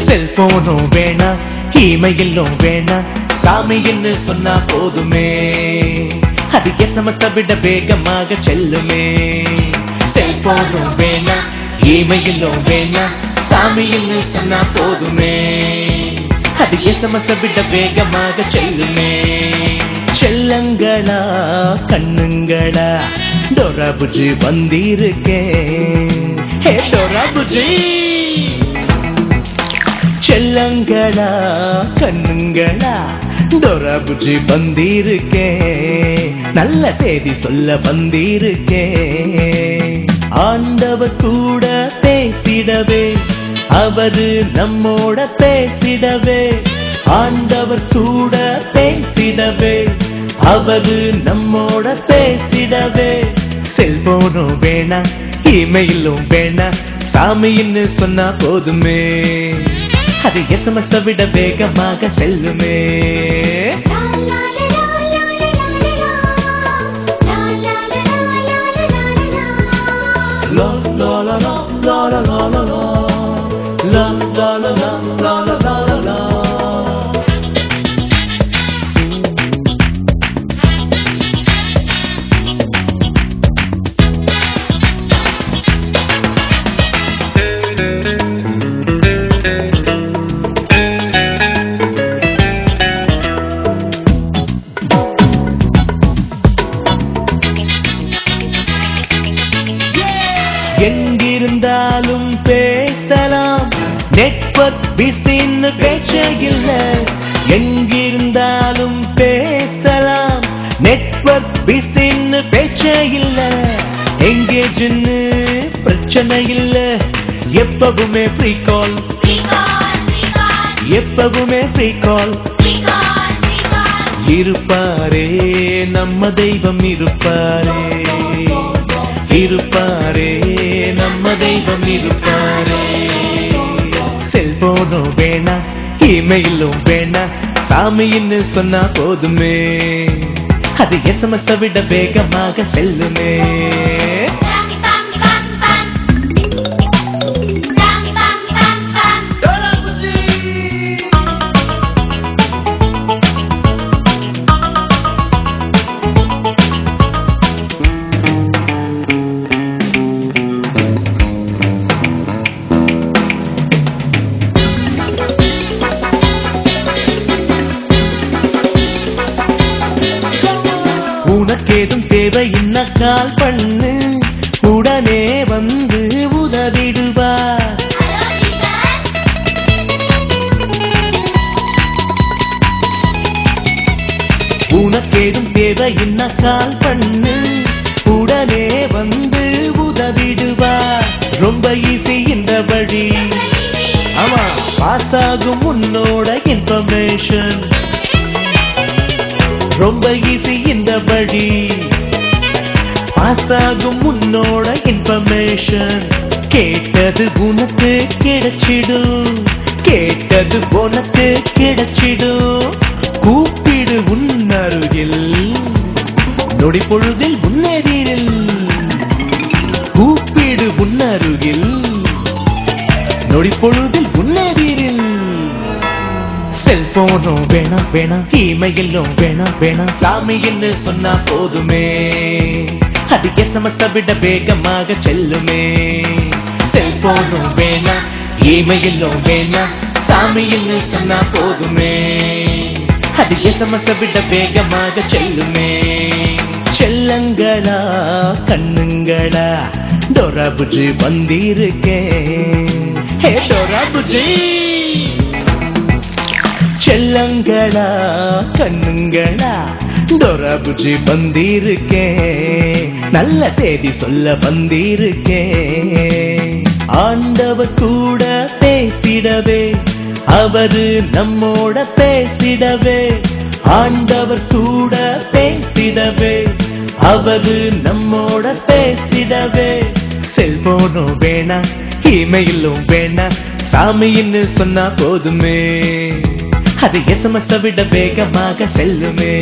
செல்போனும் வேணா இமெயிலும் வேணா சாமின்னு சொன்னா போதுமே, அது SMS விட வேகமாக செல்லுமே. செல்போனும் வேணா இமெயிலும் வேணா சாமின்னு சொன்னா போதுமே, அது SMS விட வேகமாக செல்லுமே. செல்லங்களா கண்ணுங்களா டோரா புஜி வந்திருக்கேன். ஹே டோரா புஜி. செல்லங்களா கண்ணுங்களா டோரா புஜி வந்திருக்கேன், நல்ல செய்தி சொல்ல வந்திருக்கேன். ஆண்டவர் கூட பேசிடவே, அவரு நம்மோட பேசிடவே. ஆண்டவர் கூட பேசிடவே, அவரு நம்மோட பேசிடவே. செல்போனும் வேணா இமெயிலும் வேணா சாமின்னு சொன்னா போதுமே, அது SMS விட வேகமாக செல்லுமே. எங்கிருந்தாலும் பேசலாம், நெட்வொர்க் பிஸின்னு பேச்சே இல்ல. எங்கிருந்தாலும் பேசலாம், நெட்வொர்க் பிஸின்னு பேச்சே இல்ல. எங்கேஜ்னு பிரச்சனை இல்ல, எப்பவுமே ஃப்ரீ கால், எப்பவுமே ஃப்ரீ கால். இருப்பாரே நம்ம தெய்வம், இருப்பாரே இருப்பாரே நம்ம தெய்வம், இருப்பாரே. செல்போனும் வேணா இமெயிலும் வேணா சாமின்னு சொன்னா போதுமே, அது SMS விட வேகமாக செல்லுமே. உனக்கேதும் தேவை இன்ன கால் பண்ணு, உடனே வந்து உதவிடுவா. உனக்கேதும் தேவை இன்ன கால் பண்ணு, உடனே வந்து உதவிடுவா. ரொம்ப ஈஸி இந்த வழி, ஆமா பாஸ் ஆகும் உன்னோட இன்ஃபர்மேஷன். ரொம்ப ஈஸி இந்த வழி, பாஸ் ஆகும் உன்னோட இன்ஃபர்மேஷன். கேட்டது உனக்கு கிடைச்சிடும், கேட்டது உனக்கு கிடைச்சிடும். கூப்பிடு உன்னருகில், நொடி பொழுதில் உன்னெதிரில். கூப்பிடு உன்னருகில், நொடி பொழுதில் உன்னெதிரில். செல்போனும் வேணா வேணா இமெயிலும் வேணா வேணா சாமின்னு சொன்னா போதுமே, அது SMS விட வேகமாக செல்லுமே. செல்போனும் வேணா இமெயிலும் வேணா சாமின்னு சொன்னா போதுமே, அது SMS விட வேகமாக செல்லுமே. செல்லங்களா கண்ணுங்களா டோரா புஜி வந்திருக்கேன். ஹே டோரா புஜி. செல்லங்களா கண்ணுங்களா டோரா புஜி வந்திருக்கேன், நல்ல செய்தி சொல்ல வந்திருக்கேன். ஆண்டவர் கூட பேசிடவே, அவரு நம்மோட பேசிடவே. ஆண்டவர் கூட பேசிடவே, அவரு நம்மோட பேசிடவே. செல்போனும் வேணாம், இமெயிலும் வேணாம், சாமின்னு சொன்னா போதுமே, அது SMS விட வேகமாக செல்லுமே.